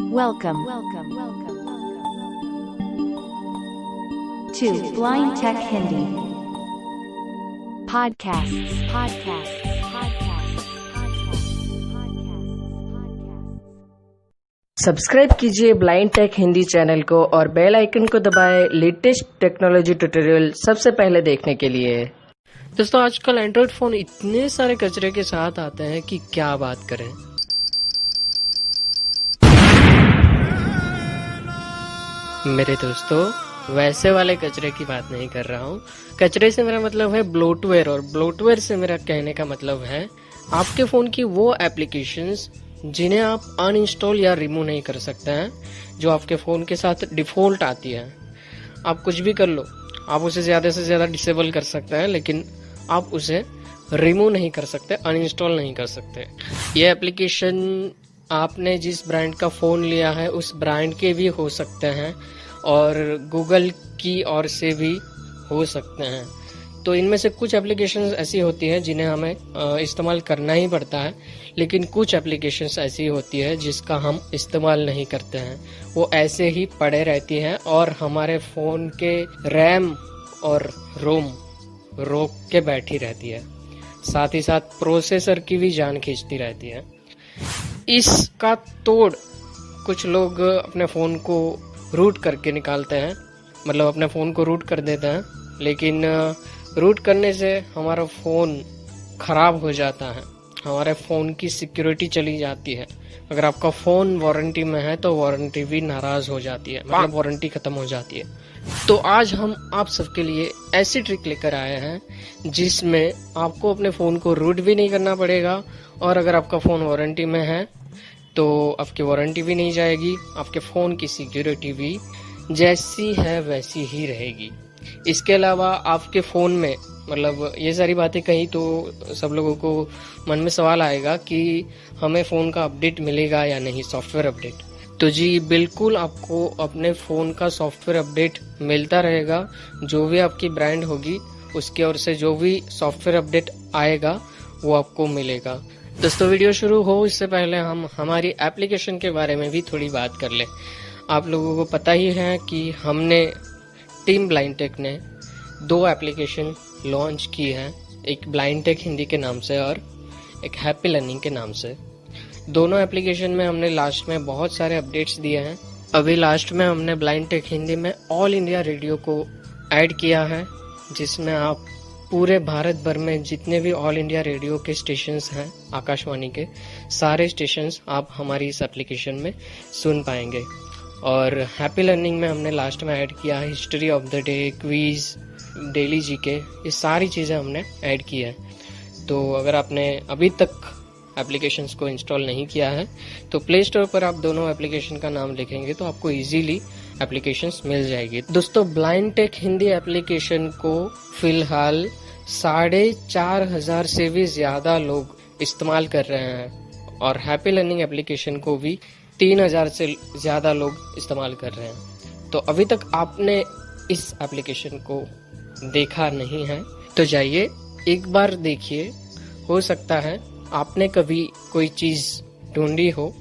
Welcome to Blind Tech Hindi podcasts. Subscribe कीजिए blind take Hindi channel को और bell icon को दबाएं लेटेस्ट टेक्नोलॉजी ट्यूटोरियल सबसे पहले देखने के लिए। दोस्तों, आजकल एंड्रॉइड फ़ोन इतने सारे कचरे के साथ आते हैं कि क्या बात करें। मेरे दोस्तों, वैसे वाले कचरे की बात नहीं कर रहा हूँ। कचरे से मेरा मतलब है ब्लोटवेयर, और ब्लोटवेयर से मेरा कहने का मतलब है आपके फ़ोन की वो एप्लीकेशंस जिन्हें आप अनइंस्टॉल या रिमूव नहीं कर सकते हैं, जो आपके फ़ोन के साथ डिफ़ॉल्ट आती है। आप कुछ भी कर लो, आप उसे ज़्यादा से ज़्यादा डिसेबल कर सकते हैं, लेकिन आप उसे रिमूव नहीं कर सकते, अनइंस्टॉल नहीं कर सकते। ये एप्लीकेशन आपने जिस ब्रांड का फ़ोन लिया है उस ब्रांड के भी हो सकते हैं और गूगल की ओर से भी हो सकते हैं। तो इनमें से कुछ एप्लीकेशंस ऐसी होती हैं जिन्हें हमें इस्तेमाल करना ही पड़ता है, लेकिन कुछ एप्लीकेशंस ऐसी होती है जिसका हम इस्तेमाल नहीं करते हैं, वो ऐसे ही पड़े रहती हैं और हमारे फ़ोन के रैम और रोम रोक के बैठी रहती है, साथ ही साथ प्रोसेसर की भी जान खींचती रहती है। इसका तोड़ कुछ लोग अपने फ़ोन को रूट करके निकालते हैं, मतलब अपने फ़ोन को रूट कर देते हैं, लेकिन रूट करने से हमारा फ़ोन ख़राब हो जाता है, हमारे फ़ोन की सिक्योरिटी चली जाती है। अगर आपका फ़ोन वारंटी में है तो वारंटी भी नाराज़ हो जाती है, मतलब वारंटी ख़त्म हो जाती है। तो आज हम आप सबके लिए ऐसी ट्रिक लेकर आए हैं जिसमें आपको अपने फ़ोन को रूट भी नहीं करना पड़ेगा, और अगर आपका फ़ोन वारंटी में है तो आपकी वारंटी भी नहीं जाएगी, आपके फ़ोन की सिक्योरिटी भी जैसी है वैसी ही रहेगी। इसके अलावा आपके फ़ोन में, मतलब ये सारी बातें कही तो सब लोगों को मन में सवाल आएगा कि हमें फ़ोन का अपडेट मिलेगा या नहीं, सॉफ्टवेयर अपडेट। तो जी बिल्कुल, आपको अपने फ़ोन का सॉफ्टवेयर अपडेट मिलता रहेगा। जो भी आपकी ब्रांड होगी उसकी ओर से जो भी सॉफ्टवेयर अपडेट आएगा वो आपको मिलेगा। दोस्तों, वीडियो शुरू हो इससे पहले हम हमारी एप्लीकेशन के बारे में भी थोड़ी बात कर लें। आप लोगों को पता ही है कि हमने टीम ब्लाइंड टेक ने 2 एप्लीकेशन लॉन्च की है, एक ब्लाइंड टेक हिंदी के नाम से और एक हैप्पी लर्निंग के नाम से। दोनों एप्लीकेशन में हमने लास्ट में बहुत सारे अपडेट्स दिए हैं। अभी लास्ट में हमने ब्लाइंड टेक हिंदी में ऑल इंडिया रेडियो को ऐड किया है, जिसमें आप पूरे भारत भर में जितने भी ऑल इंडिया रेडियो के स्टेशंस हैं, आकाशवाणी के सारे स्टेशंस आप हमारी इस एप्लीकेशन में सुन पाएंगे। और हैप्पी लर्निंग में हमने लास्ट में ऐड किया है history of the day, quiz, daily GK, ये सारी चीज़ें हमने ऐड की है। तो अगर आपने अभी तक एप्लीकेशंस को इंस्टॉल नहीं किया है तो प्ले स्टोर पर आप दोनों एप्लीकेशन का नाम लिखेंगे तो आपको इजीली एप्लीकेशंस मिल जाएगी। दोस्तों, ब्लाइंड टेक हिंदी एप्लीकेशन को फिलहाल 4,500 से भी ज़्यादा लोग इस्तेमाल कर रहे हैं, और हैप्पी लर्निंग एप्लीकेशन को भी 3,000 से ज़्यादा लोग इस्तेमाल कर रहे हैं। तो अभी तक आपने इस एप्लीकेशन को देखा नहीं है तो जाइए एक बार देखिए। हो सकता है आपने कभी कोई चीज़ ढूंढी हो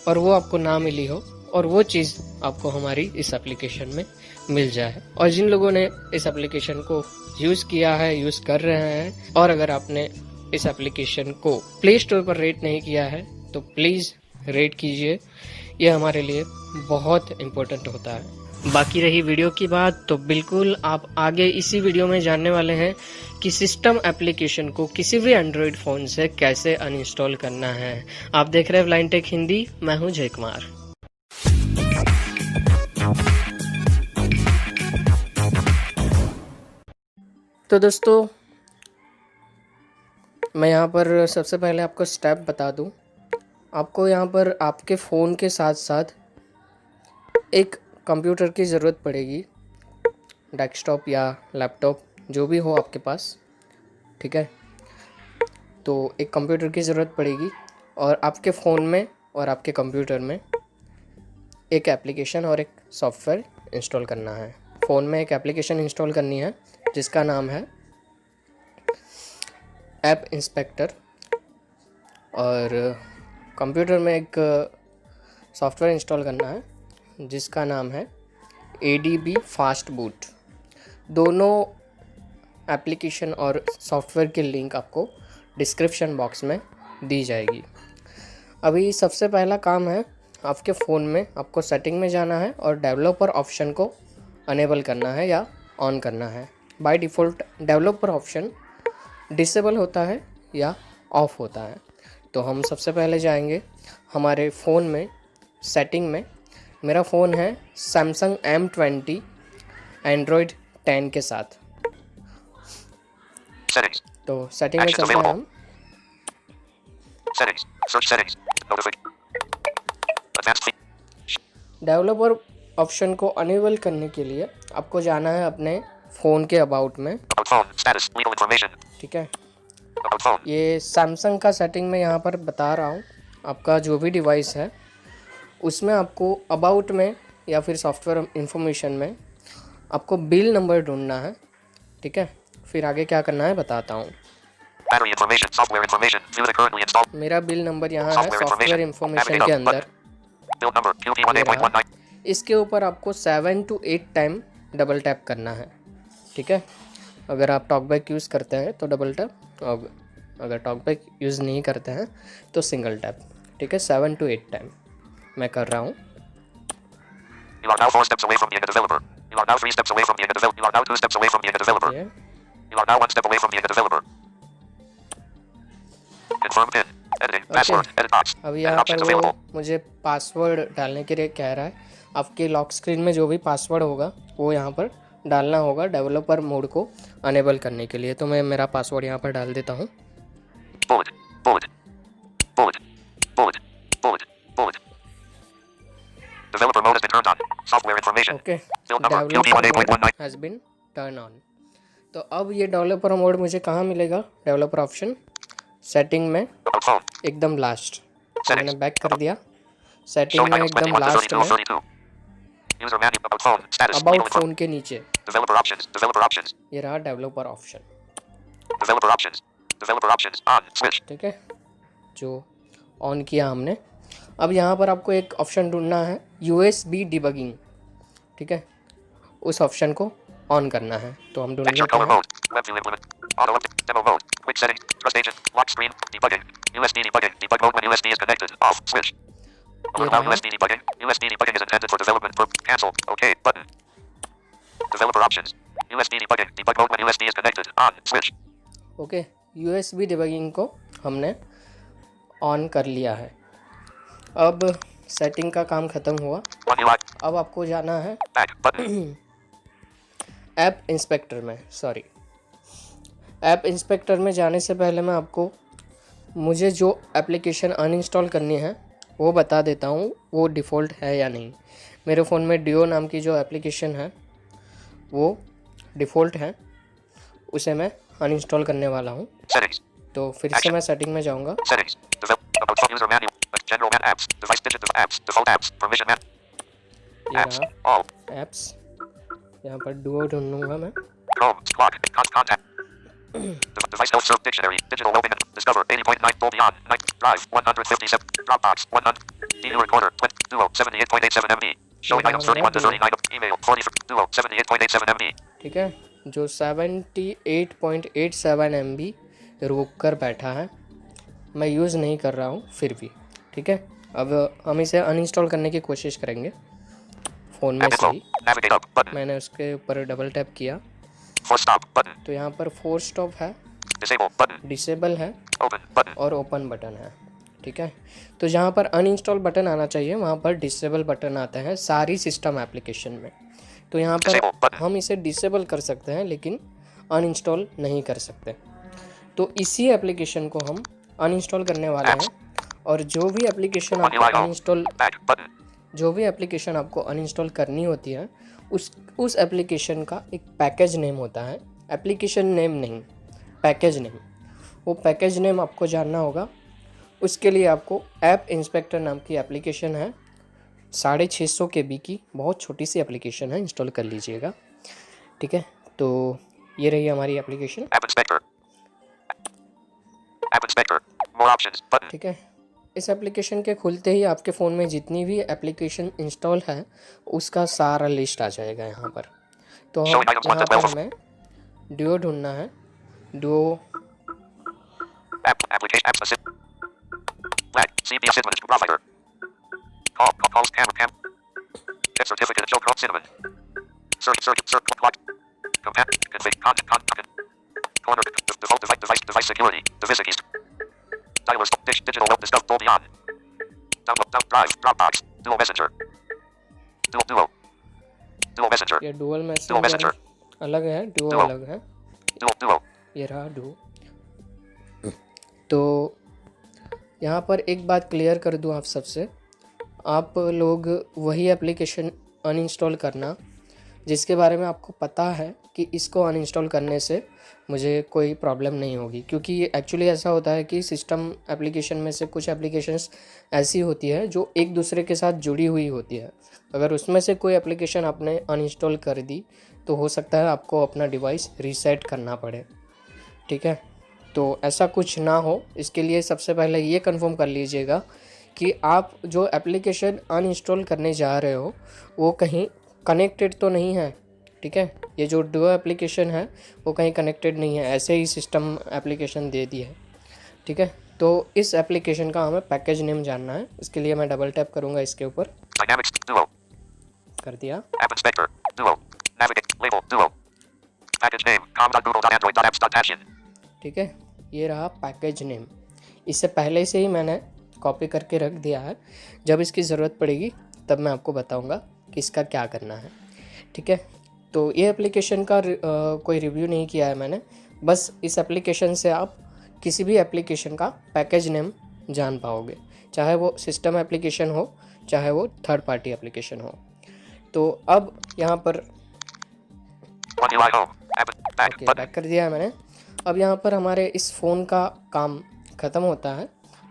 और वो आपको ना मिली हो, और वो चीज़ आपको हमारी इस एप्लीकेशन में मिल जाए। और जिन लोगों ने इस एप्लीकेशन को यूज़ किया है, यूज़ कर रहे हैं, और अगर आपने इस एप्लीकेशन को प्ले स्टोर पर रेट नहीं किया है तो प्लीज़ रेट कीजिए, यह हमारे लिए बहुत इम्पोर्टेंट होता है। बाकी रही वीडियो की बात, तो बिल्कुल आप आगे इसी वीडियो में जानने वाले हैं कि सिस्टम एप्लीकेशन को किसी भी एंड्रॉयड फ़ोन से कैसे अनइंस्टॉल करना है। आप देख रहे हैं ब्लाइंड टेक हिंदी, मैं हूं जय कुमार। तो दोस्तों, मैं यहाँ पर सबसे पहले आपको स्टेप बता दूं। आपको यहाँ पर आपके फ़ोन के साथ साथ एक कंप्यूटर की ज़रूरत पड़ेगी, डेस्कटॉप या लैपटॉप जो भी हो आपके पास, ठीक है। तो एक कंप्यूटर की ज़रूरत पड़ेगी, और आपके फ़ोन में और आपके कंप्यूटर में एक एप्लीकेशन और एक सॉफ्टवेयर इंस्टॉल करना है। फ़ोन में एक एप्लीकेशन इंस्टॉल करनी है जिसका नाम है ऐप इंस्पेक्टर, और कंप्यूटर में एक सॉफ्टवेयर इंस्टॉल करना है जिसका नाम है ADB फास्ट बूट। दोनों एप्लीकेशन और सॉफ्टवेयर की लिंक आपको डिस्क्रिप्शन बॉक्स में दी जाएगी। अभी सबसे पहला काम है, आपके फ़ोन में आपको सेटिंग में जाना है और डेवलपर ऑप्शन को अनेबल करना है या ऑन करना है। By default developer option disable होता है या ऑफ होता है। तो हम सबसे पहले जाएंगे हमारे फ़ोन में सेटिंग में। मेरा फ़ोन है सैमसंग M20 एंड्रॉयड 10 के साथ। Settings. तो सेटिंग में Actions चलते हैं available. हम। Settings. Search settings. Notification. Advanced feed. Developer option को अनेबल करने के लिए आपको जाना है अपने फ़ोन के अबाउट में। About phone. Status. Legal information. ठीक है, About phone. ये सैमसंग का सेटिंग में यहाँ पर बता रहा हूँ। आपका जो भी डिवाइस है उसमें आपको अबाउट में या फिर सॉफ्टवेयर इंफॉर्मेशन में आपको बिल नंबर ढूंढना है। ठीक है, फिर आगे क्या करना है बताता हूँ। Battery information. Software information. View the currently installed. मेरा बिल नंबर यहाँ है Software सॉफ्टवेयर information. इंफॉर्मेशन के अंदर। Build number. QP18.19. इसके ऊपर आपको 7 to 8 टाइम डबल टैप करना है। ठीक है, अगर आप टॉकबैक यूज़ करते हैं तो डबल टैप, और अगर टॉकबैक यूज़ नहीं करते हैं तो सिंगल टैप। ठीक है, 7 to 8 टाइम मैं कर रहा हूँ। You are now 4 steps away from being a developer. You are now 3 steps away from being a developer. You are now 2 steps away from being a developer. ये You are now 1 step away from being a developer. Confirm PIN. Editing. Password. Edit box. अभी Edit यहाँ options पर वो available. मुझे password डालने के लिए कह रहा है। आपके लॉक स्क्रीन में जो भी पासवर्ड होगा वो यहाँ पर डालना होगा डेवलपर मोड को अनेबल करने के लिए। तो मैं मेरा पासवर्ड यहाँ पर डाल देता हूँ। Bullet. Bullet. Bullet. Bullet. Bullet. Bullet. Developer mode has been turned on. Software information. Okay, Build number. Developer mode QP18.19. Has been turn on. तो अब ये डेवलपर मोड मुझे कहाँ मिलेगा? डेवलपर ऑप्शन सेटिंग में About phone. एकदम last. मैंने Settings. Back कर दिया, सेटिंग Showing में items एकदम 21 to लास्ट 32 of में 32. User manual. About phone. Status. Legal about information. Phone के नीचे Developer options. Developer options. ये रहा developer option. Developer options. Developer options. On. Switch. ठीक है, जो ऑन किया हमने। अब यहाँ पर आपको एक ऑप्शन ढूंढना है USB डिबगिंग। ठीक है, उस ऑप्शन को ऑन करना है। तो हम ढूंढ Picture लेते color हैं। mode. Web view implement. Auto update. Demo mode. Quick settings. Trust agent. Lock screen. Debugging. USD debugging. Debug mode when USD is connected. Off. Switch. Allow रहा। USD debugging. USD debugging is intended for development. For cancel. OK. Button. Developer options. USD debugging. Debug mode when USD is connected. On. Switch. Okay, USB debugging को हमने on कर लिया है। अब setting का काम ख़त्म हुआ। One UI. अब आपको जाना है Back. Button. ऐप इंस्पेक्टर में। सॉरी, ऐप इंस्पेक्टर में जाने से पहले मैं आपको मुझे जो एप्लीकेशन अनइंस्टॉल करनी है वो बता देता हूँ, वो डिफ़ॉल्ट है या नहीं। मेरे फ़ोन में डियो नाम की जो एप्लीकेशन है वो डिफ़ॉल्ट है, उसे मैं अनइंस्टॉल करने वाला हूँ। Settings. तो फिर से मैं सेटिंग में जाऊँगा। Settings. About phone user manual. General apps. Device digit apps. Default apps. Permission man. ये Apps. रहा All. ऐप्स, यहाँ पर डुओ ढूंढूंगा मैं। Chrome. Squawk. Contact. Device health search dictionary. Digital open. Discover 80.9 Dolby on. Night. Drive 157. Dropbox 100. DU recorder. Duo 78.87 MB. Showing Yeah, items 31 to 39. Email 40 for Duo 78.87 MB. ठीक है, जो 78.87 MB रोक कर बैठा है, मैं यूज़ नहीं कर रहा हूँ फिर भी। ठीक है, अब हम इसे अनइंस्टॉल करने की कोशिश करेंगे फ़ोन में से ही। Navigate up button. मैंने उसके ऊपर डबल टैप किया Force stop button. तो यहाँ पर फोर स्टॉप है, Disable button. डिसेबल है Open button. और ओपन बटन है। ठीक है, तो जहाँ पर अनइंस्टॉल बटन आना चाहिए वहाँ पर डिसेबल बटन आता है सारी सिस्टम एप्लीकेशन में। तो यहाँ Disable पर button. हम इसे डिसेबल कर सकते हैं लेकिन अनइंस्टॉल नहीं कर सकते। तो इसी एप्लीकेशन को हम अनइंस्टॉल करने वाले हैं, और जो भी एप्लीकेशन Back button. जो भी एप्लीकेशन आपको अनइंस्टॉल करनी होती है उस एप्लीकेशन का एक पैकेज नेम होता है। एप्लीकेशन नेम नहीं, पैकेज नेम। वो पैकेज नेम आपको जानना होगा। उसके लिए आपको ऐप इंस्पेक्टर नाम की एप्लीकेशन है, 650 KB की बहुत छोटी सी एप्लीकेशन है, इंस्टॉल कर लीजिएगा। ठीक है, तो ये रही हमारी application. App Inspector. App Inspector. More options button. ठीक है, इस एप्लीकेशन के खुलते ही आपके फ़ोन में जितनी भी एप्लीकेशन इंस्टॉल है उसका सारा लिस्ट आ जाएगा यहाँ पर। तो Showing items 1 यहाँ to पर 12. हमें डुओ ढूंढना है। Duo Application apps assist. Lag. CB Cinnamon provider. Calls cam. Get certificate show Chrome Cinnamon. Search clock. Config content. Corner default device security. Device keys. Dialers digital note discover Dolby on. Download drive Dropbox. Duo Messenger. Duo Messenger. ये dual Duo messenger Messenger. अलग है, Duo Duo. अलग है। Duo. ये रहा Duo. तो यहाँ पर एक बात क्लियर कर दूँ आप सबसे, आप लोग वही एप्लीकेशन अनइंस्टॉल करना जिसके बारे में आपको पता है कि इसको अनइंस्टॉल करने से मुझे कोई प्रॉब्लम नहीं होगी, क्योंकि एक्चुअली ऐसा होता है कि सिस्टम एप्लीकेशन में से कुछ एप्लीकेशंस ऐसी होती है जो एक दूसरे के साथ जुड़ी हुई होती है। अगर उसमें से कोई एप्लीकेशन आपने अनइंस्टॉल कर दी तो हो सकता है आपको अपना डिवाइस रीसेट करना पड़े, ठीक है। तो ऐसा कुछ ना हो, इसके लिए सबसे पहले ये कंफर्म कर लीजिएगा कि आप जो एप्लीकेशन अनइंस्टॉल करने जा रहे हो वो कहीं कनेक्टेड तो नहीं है, ठीक है। ये जो डुओ एप्लीकेशन है वो कहीं कनेक्टेड नहीं है, ऐसे ही सिस्टम एप्लीकेशन दे दी है, ठीक है। तो इस एप्लीकेशन का हमें पैकेज नेम जानना है। इसके लिए मैं डबल टैप करूँगा इसके ऊपर। Dynamics Duo. कर दिया। App Inspector. Duo. Navigate. Label. Duo. Package name. com.google.android.apps.action. ठीक है, ये रहा पैकेज नेम। इससे पहले से ही मैंने कॉपी करके रख दिया है, जब इसकी ज़रूरत पड़ेगी तब मैं आपको बताऊंगा कि इसका क्या करना है, ठीक है। तो ये एप्लीकेशन का कोई रिव्यू नहीं किया है मैंने, बस इस एप्लीकेशन से आप किसी भी एप्लीकेशन का पैकेज नेम जान पाओगे, चाहे वो सिस्टम एप्लीकेशन हो चाहे वो थर्ड पार्टी एप्लीकेशन हो। तो अब यहाँ पर One UI home. App. Back. Okay, Button. Back कर दिया है मैंने। अब यहाँ पर हमारे इस फ़ोन का काम ख़त्म होता है।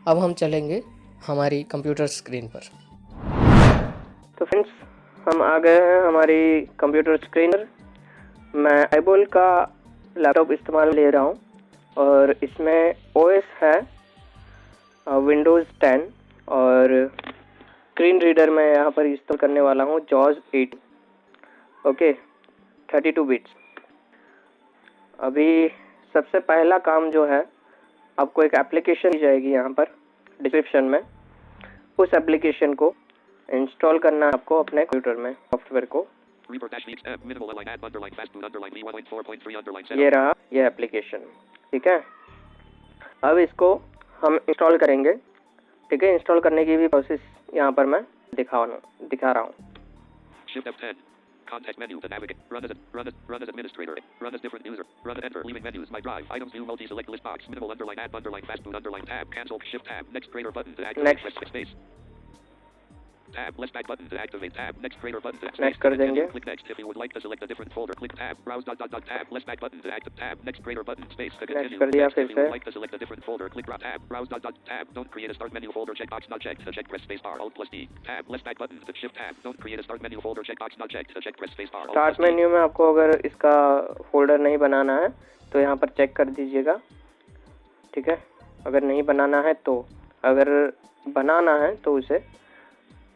अब हम चलेंगे हमारी कंप्यूटर स्क्रीन पर। तो फ्रेंड्स, हम आ गए हैं हमारी कंप्यूटर स्क्रीन पर। मैं आईबॉल का लैपटॉप इस्तेमाल ले रहा हूँ और इसमें ओएस है विंडोज़ 10 और स्क्रीन रीडर मैं यहाँ पर इस्तेमाल करने वाला हूँ जॉज 8, ओके, 32 बिट्स। अभी सबसे पहला काम जो है, आपको एक एप्लीकेशन दी जाएगी यहाँ पर डिस्क्रिप्शन में, उस एप्लीकेशन को इंस्टॉल करना है आपको अपने कंप्यूटर में, सॉफ्टवेयर को। ये रहा ये एप्लीकेशन, ठीक है। अब इसको हम इंस्टॉल करेंगे, ठीक है। इंस्टॉल करने की भी प्रोसेस यहाँ पर मैं दिखा रहा हूँ। Context menu to navigate. Run as administrator. Run as different user. Run enter. Leaving menus. My drive. Items view. Multi-select list box. Minimal underline add underline fast food underline tab. Cancel. Shift tab. Next creator button to activate. Next. Press space. Tab. Left back button to activate. Tab. Next creator button to Next कर देंगे। Click next. If you would like to select a different folder, click tab. Browse tab. Left back button to activate. Tab. Next creator button. Space to continue. Next कर दिया फिर If you would से। like to select a different folder, click tab. Browse tab. Don't create a start menu folder. Checkbox not checked. To check press space bar. Alt plus D. Tab. Left back button to shift tab. Don't create a start menu folder. Checkbox not checked. To check press space bar. Alt start plus D. Menu में आपको अगर इसका folder नहीं बनाना है तो यहाँ पर check कर दीजिएगा, ठीक है। अगर नहीं बनाना है तो, अगर बनाना है तो उसे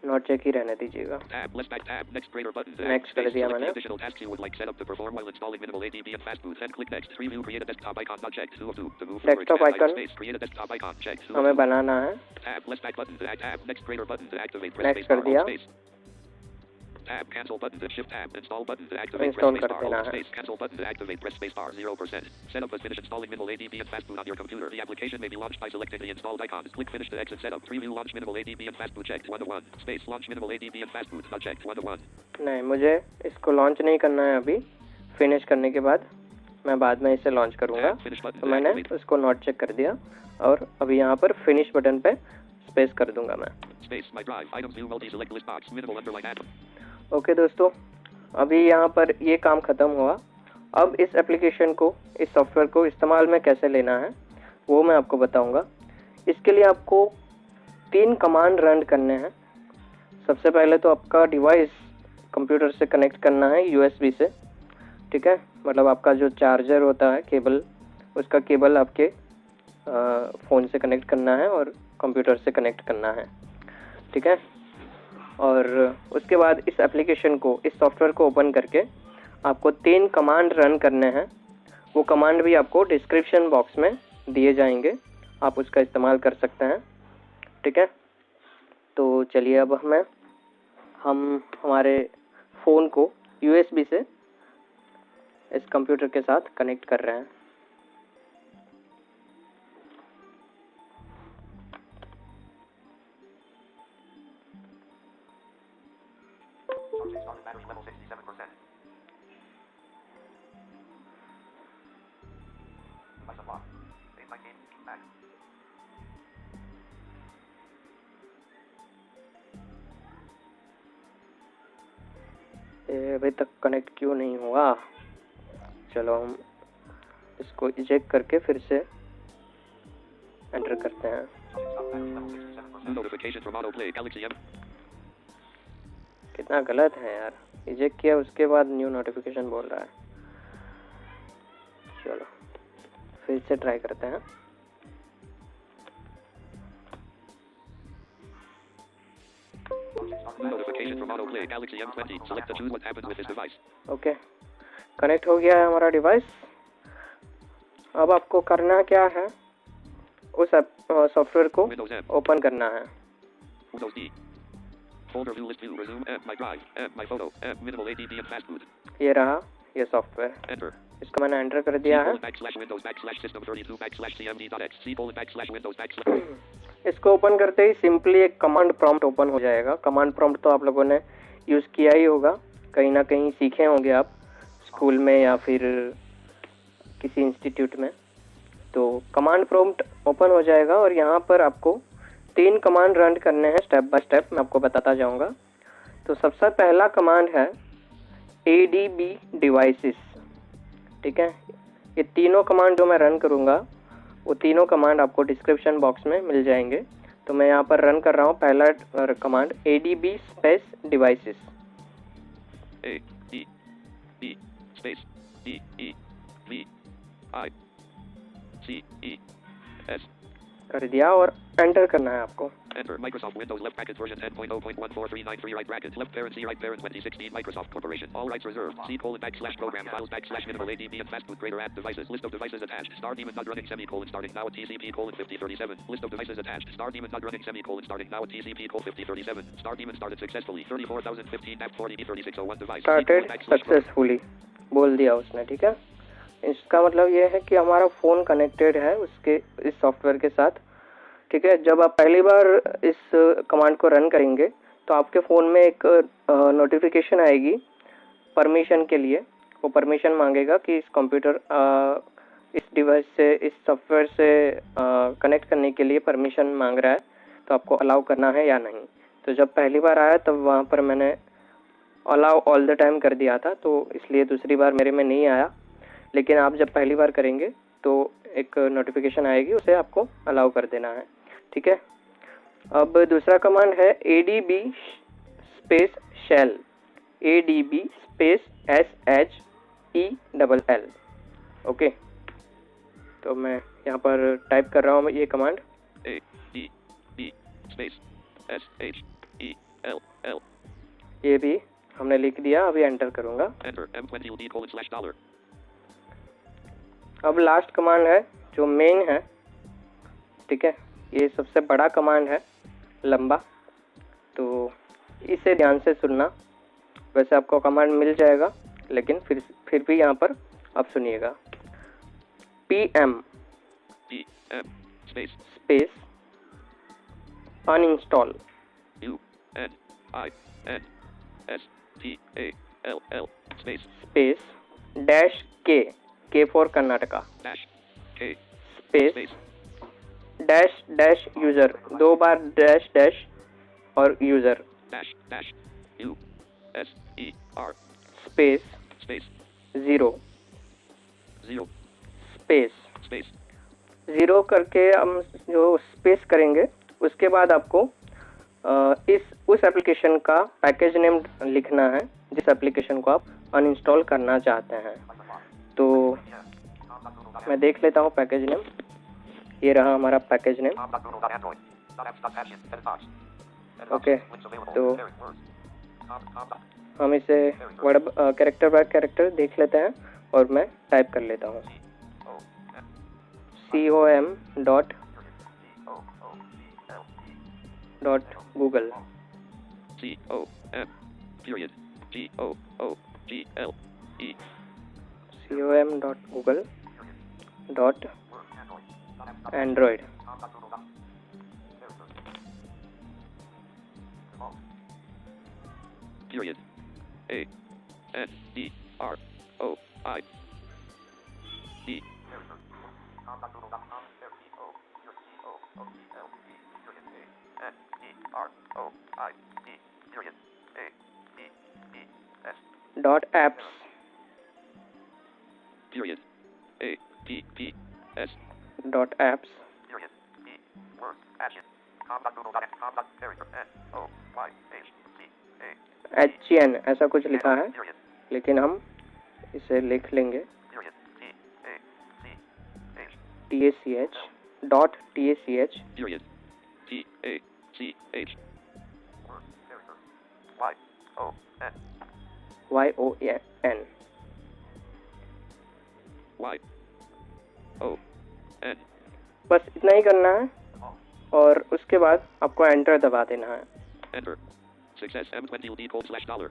नॉट चेक ही रहने दीजिएगा। Tab, left back tab, next creator button. Next कर दिया मैंने। Additional tasks you would like set up to perform while installing minimal ADB and fastboot. Then click next. Preview, create a desktop icon, not checked. 2 of 2. To move forward, Desktop tab, icon। space, create a desktop icon, checked. 2 of हमें 2. बनाना है। Tab, left back button to add tab, next creator button to activate, press Next space कर bar, दिया। alt space. Tab, cancel button to shift tab, install button to activate, Install press space कर bar, देना alt है। space, cancel button to activate, press space bar, 0%. Setup has finished installing minimal ADB and fastboot on your computer. The application may be launched by selecting the installed icons. Click finish to exit setup. Preview launch minimal ADB and fastboot checked 1 of 1. Space launch minimal ADB and fastboot not checked 1 of 1. नहीं, मुझे इसको launch नहीं करना है अभी। Finish करने के बाद मैं बाद में इसे लॉन्च करूँगा। Tab, finish button तो to मैंने activate. उसको नॉट चेक कर दिया और अभी यहाँ पर फिनिश बटन पे स्पेस कर दूंगा मैं। Space, my drive, items view, multi-select list box, minimal underline add. Okay दोस्तों, अभी यहाँ पर ये काम ख़त्म हुआ। अब इस एप्लीकेशन को, इस सॉफ्टवेयर को इस्तेमाल में कैसे लेना है वो मैं आपको बताऊंगा। इसके लिए आपको 3 कमांड रन करने हैं। सबसे पहले तो आपका डिवाइस कंप्यूटर से कनेक्ट करना है USB से, ठीक है। मतलब आपका जो चार्जर होता है केबल, उसका केबल आपके फ़ोन से कनेक्ट करना है और कंप्यूटर से कनेक्ट करना है, ठीक है। और उसके बाद इस एप्लीकेशन को, इस सॉफ्टवेयर को ओपन करके आपको 3 कमांड रन करने हैं। वो कमांड भी आपको डिस्क्रिप्शन बॉक्स में दिए जाएंगे, आप उसका इस्तेमाल कर सकते हैं, ठीक है। तो चलिए अब हम हमारे फ़ोन को USB से इस कंप्यूटर के साथ कनेक्ट कर रहे हैं। Battery level 67%. Device unlocked. Baseline game. Back. ये अभी तक कनेक्ट क्यों नहीं हुआ? चलो हम इसको इजेक्ट करके फिर से एंटर करते हैं। Notification from autoplay. Galaxy M. कितना गलत है यार, इजेक्ट किया उसके बाद न्यू नोटिफिकेशन बोल रहा है। चलो फिर से ट्राई करते हैं। Notification from autoplay. Galaxy M20. Select to choose what happens with this device. Okay, connect हो गया है हमारा डिवाइस। अब आपको करना क्या है, उस सॉफ्टवेयर को Windows M. ओपन करना है। Windows D. Folder view list view. Resume. My drive. My photo. Minimal ADB and fast boot. ये रहा ये सॉफ्टवेयर, Enter. इसको मैंने एंटर कर दिया है। /Windows /system32 /cmd.x C:\/Windows इसको ओपन करते ही सिंपली एक कमांड प्रॉम्प्ट ओपन हो जाएगा। कमांड प्रॉम्प्ट तो आप लोगों ने यूज़ किया ही होगा, कहीं ना कहीं सीखे होंगे आप स्कूल में या फिर किसी इंस्टीट्यूट में। तो कमांड प्रॉम्प्ट ओपन हो जाएगा और यहाँ पर आपको 3 कमांड रन करने हैं स्टेप बाय स्टेप, मैं आपको बताता जाऊँगा। तो सबसे पहला कमांड है ADB डिवाइसेस, ठीक है। ये तीनों कमांड जो मैं रन करूँगा वो तीनों कमांड आपको डिस्क्रिप्शन बॉक्स में मिल जाएंगे। तो मैं यहाँ पर रन कर रहा हूँ पहला command ADB space devices. ADB space DEVICES कर दिया और एंटर करना है आपको। Enter. Microsoft Windows left bracket version 10.0.14393 right bracket left parent C right parent 2016 Microsoft Corporation. All rights reserved. C:\program files /minimal ADB and fast boot greater add devices. List of devices attached. Star Demon not running semicolon starting now at TCP:5037. List of devices attached. Star Demon not running semicolon starting now at TCP:5037. Star Demon started successfully. 34,015 40E3601 device. Started successfully बोल दिया उसने, ठीक है। इसका मतलब ये है कि हमारा फ़ोन कनेक्टेड है उसके इस सॉफ्टवेयर के साथ, ठीक है। जब आप पहली बार इस कमांड को रन करेंगे तो आपके फ़ोन में एक नोटिफिकेशन आएगी परमिशन के लिए। वो परमिशन मांगेगा कि इस कंप्यूटर इस डिवाइस से, इस सॉफ्टवेयर से कनेक्ट करने के लिए परमिशन मांग रहा है, तो आपको अलाउ करना है या नहीं। तो जब पहली बार आया तब वहाँ पर मैंने अलाउ ऑल द टाइम कर दिया था, तो इसलिए दूसरी बार मेरे में नहीं आया। लेकिन आप जब पहली बार करेंगे तो एक नोटिफिकेशन आएगी, उसे आपको अलाउ कर देना है, ठीक है। अब दूसरा कमांड है ADB space shell, ADB space SHELL, okay. तो मैं यहाँ पर टाइप कर रहा हूँ ये कमांड ADB space SHELL. ये भी हमने लिख दिया, अभी एंटर करूँगा। Enter. M20UD:$. अब लास्ट कमांड है जो मेन है, ठीक है। ये सबसे बड़ा कमांड है, लंबा, तो इसे ध्यान से सुनना। वैसे आपको कमांड मिल जाएगा लेकिन फिर भी यहाँ पर आप सुनिएगा। PM space uninstall space K for Karnataka space dash user, 2 bar dash और यूजर स्पेस 0 स्पेस 0 करके हम जो स्पेस करेंगे उसके बाद आपको उस एप्लीकेशन का पैकेज नेम लिखना है जिस एप्लीकेशन को आप अनइंस्टॉल करना चाहते हैं। तो मैं देख लेता हूँ पैकेज नेम, ये रहा हमारा पैकेज नेम ओके, तो हम इसे वर्ड कैरेक्टर बाय कैरेक्टर देख लेते हैं और मैं टाइप कर लेता हूँ। com.google com.google.android Period. ANDROID. dot apps Period. APPS. dot apps Period. Word. Action. com.google.com.noyhca. HGN ऐसा कुछ लिखा है, लेकिन हम इसे लिख लेंगे TACH dot TACH Period. TACH. YON YON. बस इतना ही करना है और उसके बाद आपको एंटर दबा देना है। Enter. Success M20 $.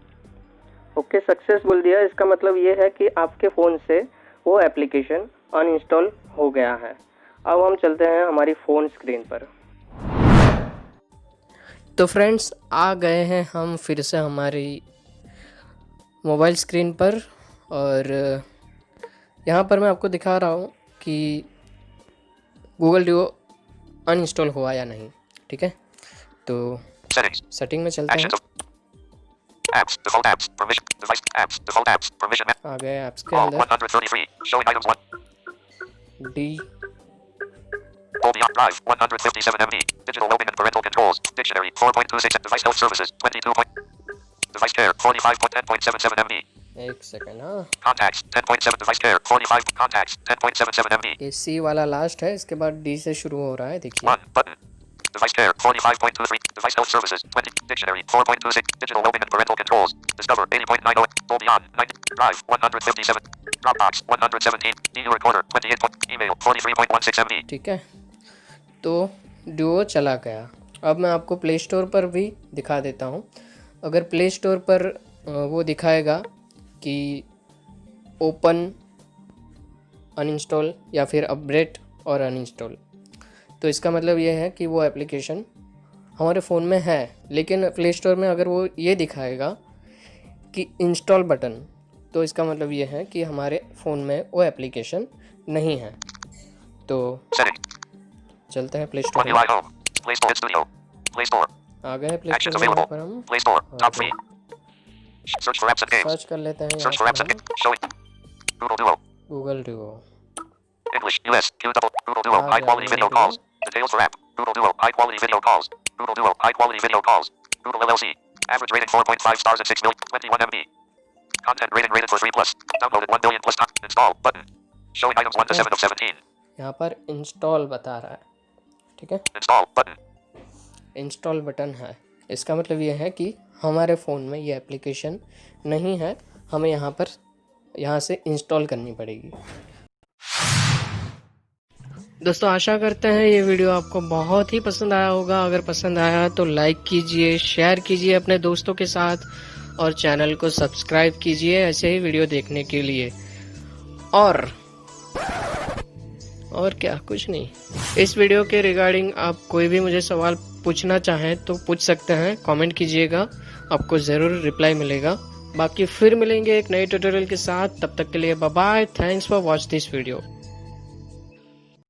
Okay, success बोल दिया। इसका मतलब ये है कि आपके फ़ोन से वो एप्लीकेशन अनइंस्टॉल हो गया है। अब हम चलते हैं हमारी फ़ोन स्क्रीन पर। तो फ्रेंड्स, आ गए हैं हम फिर से हमारी मोबाइल स्क्रीन पर और यहाँ पर मैं आपको दिखा रहा हूँ कि गूगल डुओ अनइंस्टॉल हुआ या नहीं। ठीक है, तो सेटिंग में चलते हैं। Apps, default apps, permission, device apps, default apps, permission. आ गए ऐप्स के All अंदर। 133, showing items 1. D Dolby On Drive, 157 MB. Digital loading and parental controls. Dictionary, 4.26. Device health services, 22. Device care, 45.10.77 MB. एक second. हाँ, Contacts, 10.7. Device care, 45. Contacts, 10.77 MB. ये C वाला last है, इसके बाद D से शुरू हो रहा है। देखिए 1 button. Device care, 45.23. Device health services, 20. Dictionary, 4.26. Digital loading and parental controls. Discover, 80.90. Dolby On, 90. Drive, 157. Dropbox, 117. DU recorder, 28. Email, 43.16 MB. ठीक है, तो डुओ चला गया। अब मैं आपको प्ले स्टोर पर भी दिखा देता हूँ। अगर प्ले स्टोर पर वो दिखाएगा कि ओपन, अनइंस्टॉल या फिर अपडेट और अनइंस्टॉल, तो इसका मतलब ये है कि वो एप्लीकेशन हमारे फ़ोन में है। लेकिन प्ले स्टोर में अगर वो ये दिखाएगा कि इंस्टॉल बटन, तो इसका मतलब ये है कि हमारे फ़ोन में वो एप्लीकेशन नहीं है। तो चलते हैं प्ले स्टोर में। Play Store Studio. Play Store. आ गए प्ले Actions स्टोर में। यहाँ available. पर हम Play Store. Top 3. Search for apps and games. Search कर लेते हैं। Search for यहाँ apps पर and games. Showing. Google Duo. Google Duo English. US. Q double. Google Duo. High quality video calls. Details for app. Google Duo. High quality video calls. Google Duo. High quality video calls. Google LLC. Average rating 4.5 stars at 6 million. 21 MB. Content rating rated for 3+. Downloaded 1 billion plus time. Install button. Showing items 1 to 7 of 17. यहाँ पर install बता रहा है। ठीक है, Install button. Install button है। इसका मतलब ये है कि हमारे फ़ोन में ये एप्लीकेशन नहीं है, हमें यहाँ से इंस्टॉल करनी पड़ेगी। दोस्तों, आशा करते हैं ये वीडियो आपको बहुत ही पसंद आया होगा। अगर पसंद आया तो लाइक कीजिए, शेयर कीजिए अपने दोस्तों के साथ और चैनल को सब्सक्राइब कीजिए ऐसे ही वीडियो देखने के लिए। और क्या, कुछ नहीं। इस वीडियो के रिगार्डिंग आप कोई भी मुझे सवाल पूछना चाहें तो पूछ सकते हैं, कमेंट कीजिएगा, आपको ज़रूर रिप्लाई मिलेगा। बाकी फिर मिलेंगे एक नए ट्यूटोरियल के साथ। तब तक के लिए bye bye. Thanks for watch this video.